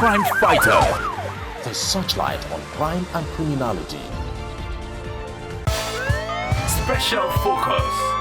crime fighter. The searchlight on crime and criminality. Special focus.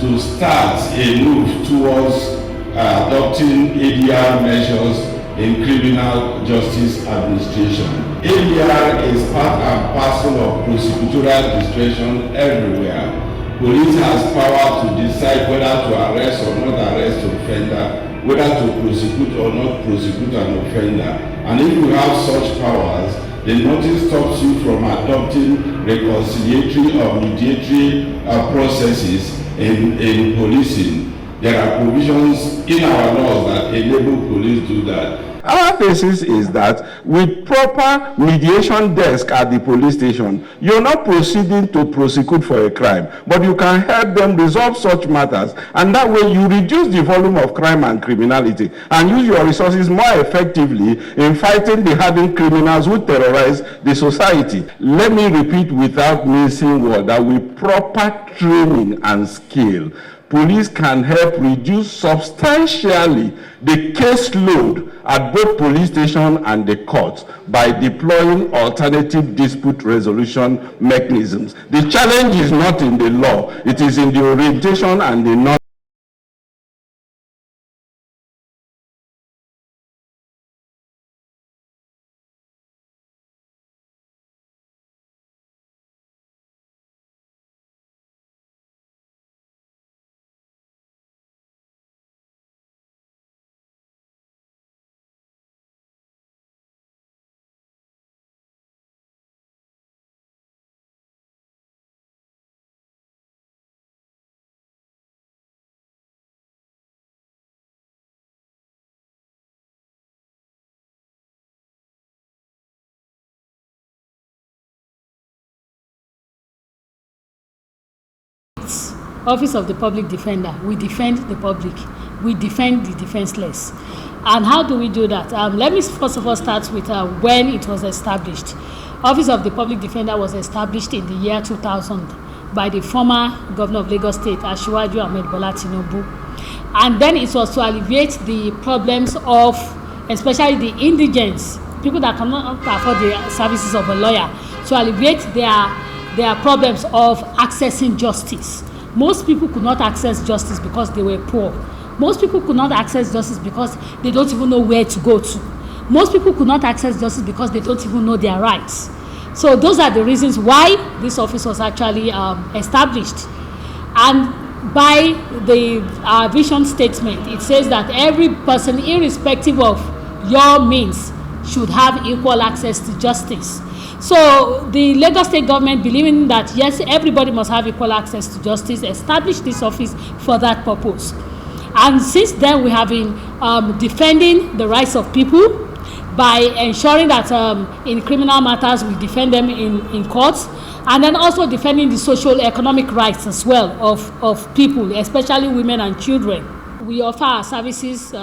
To start a move towards adopting ADR measures in criminal justice administration. ADR is part and parcel of prosecutorial discretion everywhere. Police has power to decide whether to arrest or not arrest an offender, whether to prosecute or not prosecute an offender. And if you have such powers, then nothing stops you from adopting reconciliatory or mediatory processes in policing. There are provisions in our laws that enable police to do that. Our thesis is that with proper mediation desk at the police station, you're not proceeding to prosecute for a crime, but you can help them resolve such matters, and that way you reduce the volume of crime and criminality and use your resources more effectively in fighting the hardened criminals who terrorize the society. Let me repeat without mincing word that with proper training and skill, police can help reduce substantially the caseload at both police station and the courts by deploying alternative dispute resolution mechanisms. The challenge is not in the law, it is in the orientation and the knowledge. Office of the Public Defender, we defend the public. We defend the defenseless. And how do we do that? Let me first of all start with when it was established. Office of the Public Defender was established in the year 2000 by the former governor of Lagos State, Asiwaju Ahmed Bola Tinubu. And then it was to alleviate the problems of, especially the indigents, people that cannot afford the services of a lawyer, to alleviate their problems of accessing justice. Most people could not access justice because they were poor. Most people could not access justice because they don't even know where to go to. Most people could not access justice because they don't even know their rights. So those are the reasons why this office was actually established. And by the vision statement, it says that every person, irrespective of your means, should have equal access to justice. So the Lagos State government, believing that yes, everybody must have equal access to justice, established this office for that purpose. And since then, we have been defending the rights of people by ensuring that in criminal matters we defend them in courts, and then also defending the social economic rights as well of people, especially women and children. We offer our services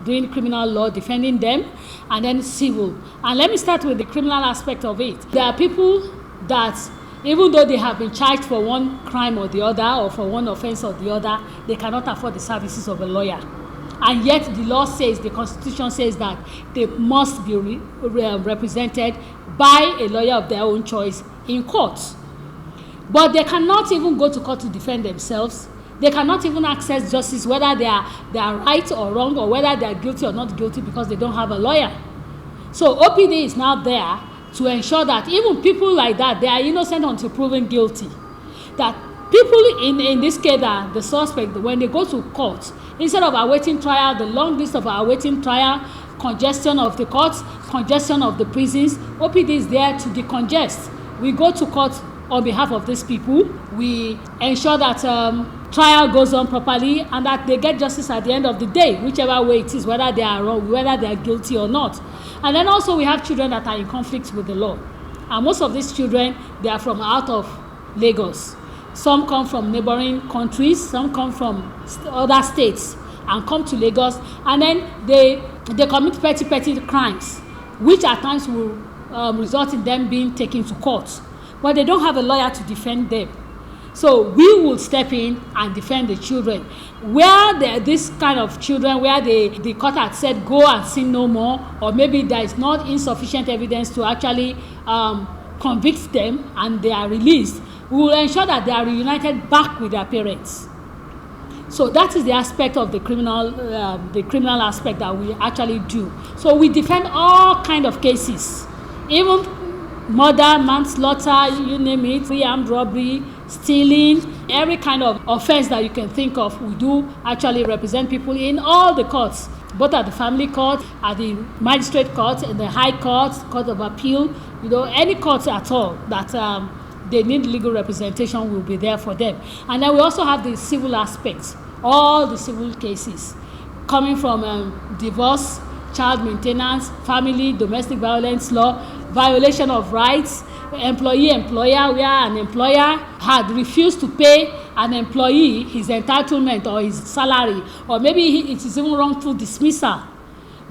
doing criminal law, defending them, and then civil. And let me start with the criminal aspect of it. There are people that, even though they have been charged for one crime or the other, or for one offense or the other, they cannot afford the services of a lawyer. And yet the law says, the Constitution says that they must be represented by a lawyer of their own choice in court. But they cannot even go to court to defend themselves. They cannot even access justice, whether they are right or wrong, or whether they are guilty or not guilty, because they don't have a lawyer. So OPD is now there to ensure that even people like that, they are innocent until proven guilty. That people in this case, the suspect, when they go to court, instead of awaiting trial, the long list of awaiting trial, congestion of the courts, congestion of the prisons, OPD is there to decongest. We go to court on behalf of these people. We ensure that trial goes on properly and that they get justice at the end of the day, whichever way it is, whether they are wrong, whether they are guilty or not. And then also we have children that are in conflict with the law. And most of these children, they are from out of Lagos. Some come from neighboring countries, some come from other states and come to Lagos, and then they commit petty crimes, which at times will result in them being taken to court. But they don't have a lawyer to defend them. So we will step in and defend the children. Where this kind of children, where the court had said go and sin no more, or maybe there is not insufficient evidence to actually convict them and they are released, we will ensure that they are reunited back with their parents. So that is the aspect of the criminal aspect that we actually do. So we defend all kind of cases, even murder, manslaughter, you name it, armed robbery, stealing, every kind of offense that you can think of. We do actually represent people in all the courts, both at the family court, at the magistrate court, in the high court, court of appeal, any court at all that they need legal representation, will be there for them. And then we also have the civil aspects, all the civil cases coming from divorce, child maintenance, family, domestic violence law, violation of rights, employee-employer, where an employer had refused to pay an employee his entitlement or his salary, or maybe it is even wrongful dismissal.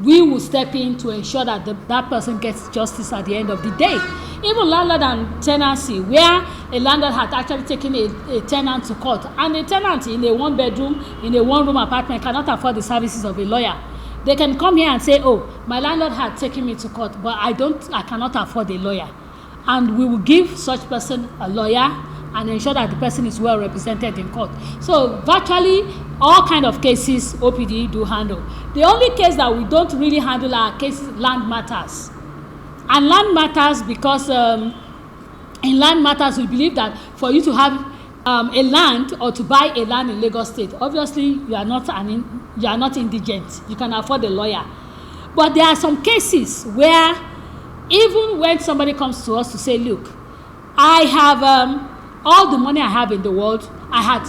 We will step in to ensure that that person gets justice at the end of the day. Even landlord and tenancy, where a landlord had actually taken a tenant to court, and a tenant in a one-bedroom, in a one-room apartment cannot afford the services of a lawyer. They can come here and say, oh, my landlord had taken me to court, but I cannot afford a lawyer. And we will give such person a lawyer and ensure that the person is well represented in court. So virtually all kind of cases OPD do handle. The only case that we don't really handle are cases land matters. And land matters because in land matters we believe that for you to have a land or to buy a land in Lagos State, obviously you are not indigent. You can afford a lawyer. But there are some cases where even when somebody comes to us to say, look, I have all the money I have in the world, I had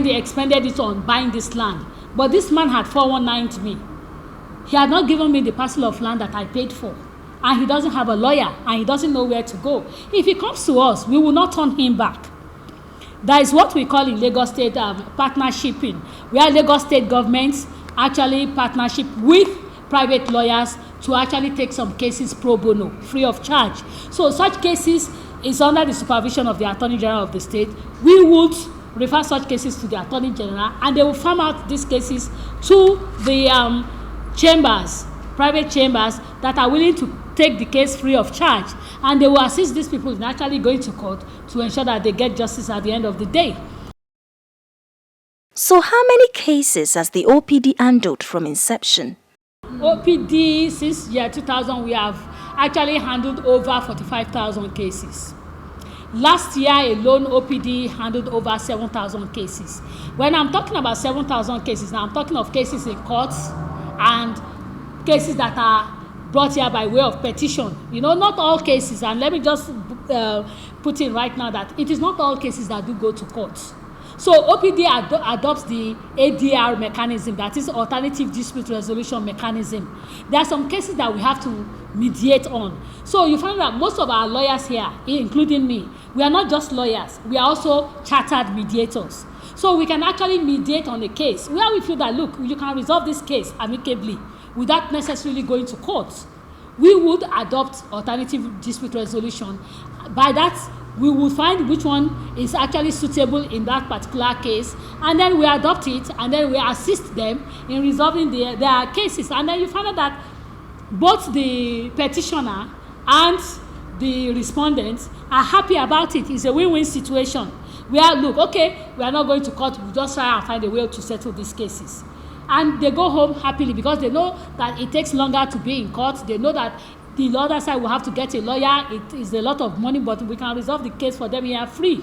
expended it on buying this land, but this man had 419'd me. He had not given me the parcel of land that I paid for, and he doesn't have a lawyer, and he doesn't know where to go. If he comes to us, we will not turn him back. That is what we call in Lagos State partnershiping, where Lagos State government actually partnership with private lawyers to actually take some cases pro bono, free of charge. So such cases is under the supervision of the Attorney General of the state. We would refer such cases to the Attorney General, and they will farm out these cases to the chambers, private chambers that are willing to take the case free of charge, and they will assist these people in actually going to court to ensure that they get justice at the end of the day. So how many cases has the OPD handled from inception? OPD, since year 2000, we have actually handled over 45,000 cases. Last year alone, OPD handled over 7,000 cases. When I'm talking about 7,000 cases, now I'm talking of cases in courts and cases that are brought here by way of petition. You know, not all cases, and let me just put in right now that it is not all cases that do go to court. So OPD adopts the ADR mechanism, that is alternative dispute resolution mechanism. There are some cases that we have to mediate on. So you find that most of our lawyers here, including me, we are not just lawyers, we are also chartered mediators. So we can actually mediate on a case where we feel that, look, you can resolve this case amicably without necessarily going to court. We would adopt alternative dispute resolution. By that, we will find which one is actually suitable in that particular case, and then we adopt it, and then we assist them in resolving their cases. And then you find out that both the petitioner and the respondents are happy about it. It's a win-win situation where, look, okay, we are not going to court, we'll just try and find a way to settle these cases. And they go home happily because they know that it takes longer to be in court. They know that the other side will have to get a lawyer. It is a lot of money, but we can resolve the case for them here free.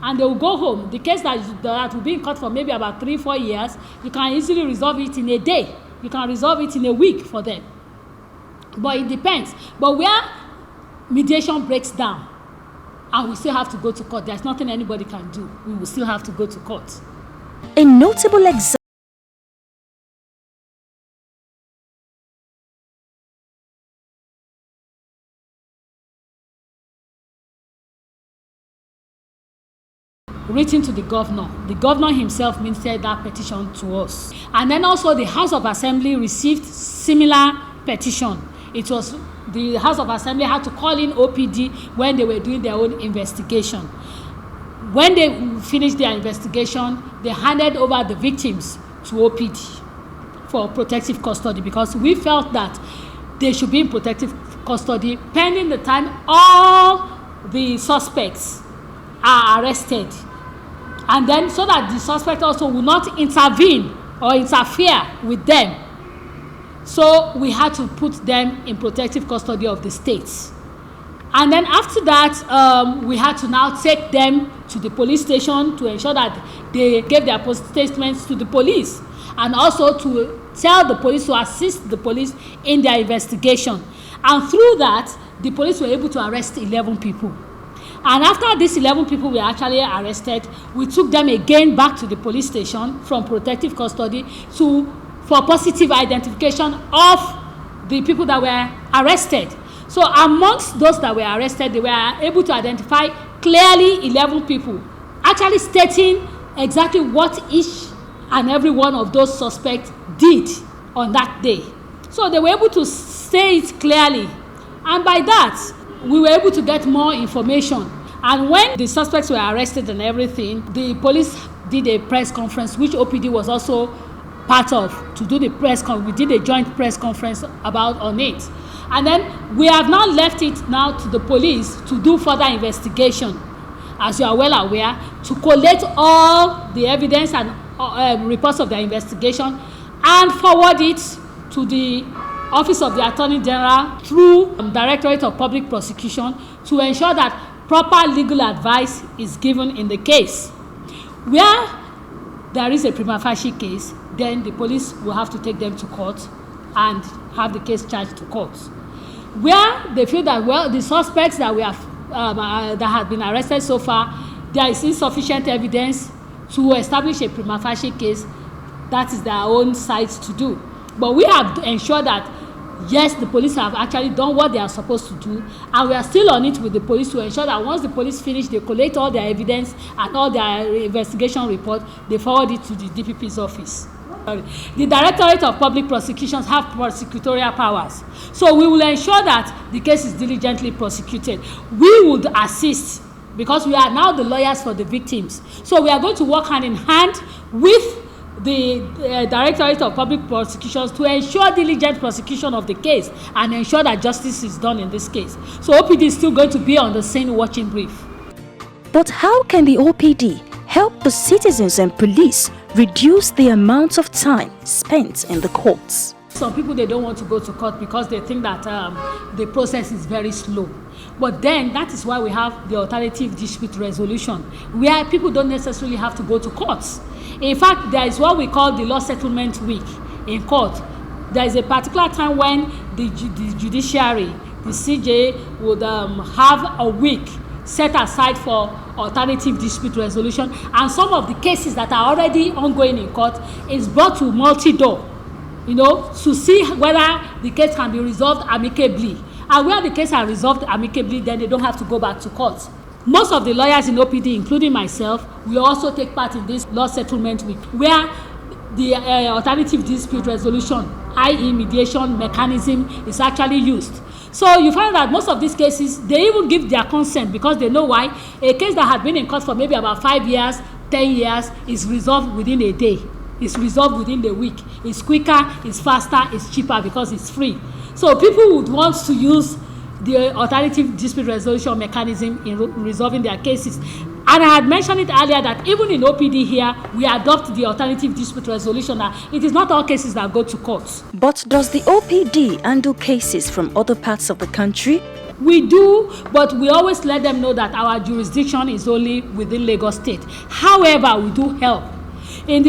And they will go home. The case that will be in court for maybe about 3-4 years, you can easily resolve it in a day. You can resolve it in a week for them. But it depends. But where mediation breaks down and we still have to go to court, there's nothing anybody can do. We will still have to go to court. A notable example written to the governor. The governor himself ministered that petition to us. And then also the House of Assembly received similar petition. It was the House of Assembly had to call in OPD when they were doing their own investigation. When they finished their investigation, they handed over the victims to OPD for protective custody, because we felt that they should be in protective custody pending the time all the suspects are arrested. And then so that the suspect also will not intervene or interfere with them. So we had to put them in protective custody of the states. And then after that, we had to now take them to the police station to ensure that they gave their statements to the police, and also to tell the police to assist the police in their investigation. And through that, the police were able to arrest 11 people. And after these 11 people were actually arrested, we took them again back to the police station from protective custody for positive identification of the people that were arrested. So amongst those that were arrested, they were able to identify clearly 11 people, actually stating exactly what each and every one of those suspects did on that day. So they were able to say it clearly. And by that, we were able to get more information. And when the suspects were arrested and everything, the police did a press conference, which OPD was also part of, to do the press conference. We did a joint press conference on it. And then we have now left it now to the police to do further investigation, as you are well aware, to collect all the evidence and reports of their investigation and forward it to the Office of the Attorney General through Directorate of Public Prosecution to ensure that proper legal advice is given in the case. Where there is a prima facie case, then the police will have to take them to court and have the case charged to court. Where they feel that, well, the suspects that we have that have been arrested so far, there is insufficient evidence to establish a prima facie case, that is their own side to do. But we have ensured that yes, the police have actually done what they are supposed to do, and we are still on it with the police to ensure that once the police finish, they collect all their evidence and all their investigation report, they forward it to the DPP's office. The Directorate of Public Prosecutions have prosecutorial powers, so we will ensure that the case is diligently prosecuted. We would assist, because we are now the lawyers for the victims, so we are going to work hand in hand with the Directorate of Public Prosecutions to ensure diligent prosecution of the case and ensure that justice is done in this case. So OPD is still going to be on the scene watching brief. But how can the OPD help the citizens and police reduce the amount of time spent in the courts? Some people, they don't want to go to court because they think that the process is very slow. But then that is why we have the alternative dispute resolution, where people don't necessarily have to go to courts. In fact, there is what we call the law settlement week in court. There is a particular time when the judiciary, the CJ, would have a week set aside for alternative dispute resolution, and some of the cases that are already ongoing in court is brought to multi-door, to see whether the case can be resolved amicably. And where the case are resolved amicably, then they don't have to go back to court. Most of the lawyers in OPD, including myself, will also take part in this law settlement week, where the alternative dispute resolution, i.e. mediation mechanism, is actually used. So you find that most of these cases, they even give their consent because they know why. A case that had been in court for maybe about 5 years, 10 years, is resolved within a day. It's resolved within the week. It's quicker, it's faster, it's cheaper because it's free. So people would want to use the alternative dispute resolution mechanism in resolving their cases. And I had mentioned it earlier that even in OPD here, we adopt the alternative dispute resolution. It is not all cases that go to court. But does the OPD handle cases from other parts of the country? We do, but we always let them know that our jurisdiction is only within Lagos State. However, we do help.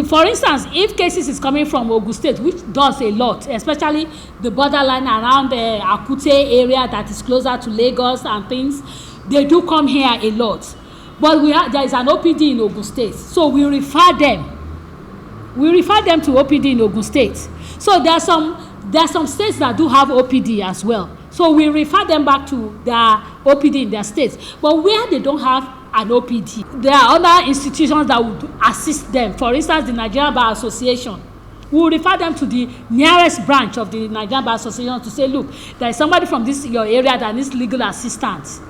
For instance, if cases is coming from Ogun State, which does a lot, especially the borderline around the Akute area that is closer to Lagos and things, they do come here a lot. But there is an OPD in Ogun State, so we refer them. We refer them to OPD in Ogun State. So there are some states that do have OPD as well. So we refer them back to their OPD in their states. But where they don't have an OPD, there are other institutions that would assist them. For instance, the Nigerian Bar Association. We will refer them to the nearest branch of the Nigerian Bar Association to say, look, there is somebody from your area that needs legal assistance,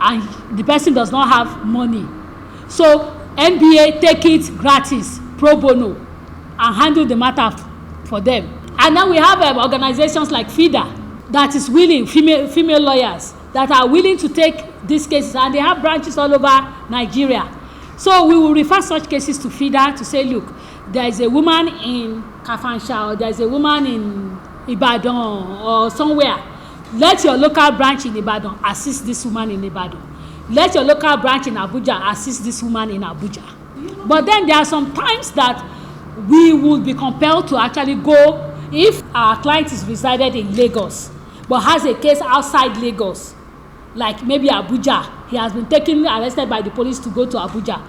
and the person does not have money. So NBA take it gratis, pro bono, and handle the matter for them. And then we have organizations like FIDA that is willing, female lawyers that are willing to take these cases, and they have branches all over Nigeria. So we will refer such cases to FIDA to say, look, there is a woman in Kafansha, or there is a woman in Ibadan or somewhere. Let your local branch in Ibadan assist this woman in Ibadan. Let your local branch in Abuja assist this woman in Abuja. But then there are some times that we will be compelled to actually go if our client is resided in Lagos but has a case outside Lagos, like maybe Abuja. He has been arrested by the police to go to Abuja.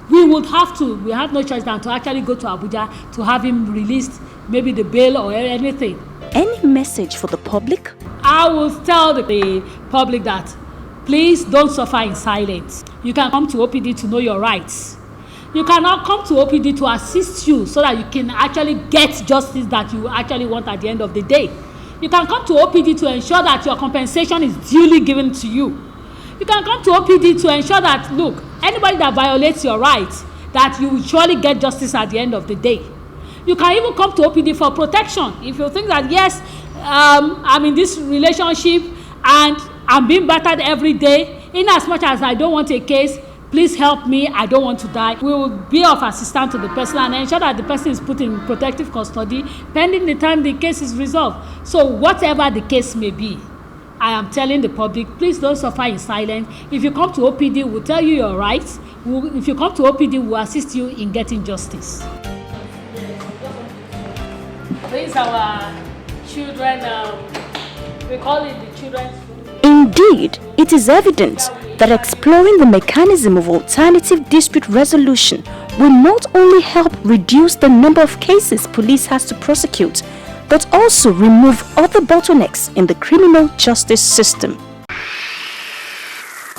We have no choice than to actually go to Abuja to have him released, maybe the bail or anything. Any message for the public? I will tell the public that please don't suffer in silence. You can come to OPD to know your rights. You cannot come to OPD to assist you so that you can actually get justice that you actually want at the end of the day. You can come to OPD to ensure that your compensation is duly given to you. You can come to OPD to ensure that, look, anybody that violates your rights, that you will surely get justice at the end of the day. You can even come to OPD for protection. If you think that, yes, I'm in this relationship and I'm being battered every day, in as much as I don't want a case, please help me, I don't want to die. We will be of assistance to the person and ensure that the person is put in protective custody pending the time the case is resolved. So whatever the case may be, I am telling the public, please don't suffer in silence. If you come to OPD, we'll tell you your rights. If you come to OPD, we'll assist you in getting justice. These are our children, we call it the children's room. Indeed, it is evident that exploring the mechanism of alternative dispute resolution will not only help reduce the number of cases police has to prosecute, but also remove other bottlenecks in the criminal justice system.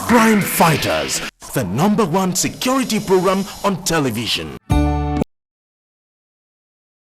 Crime Fighters, the #1 security program on television.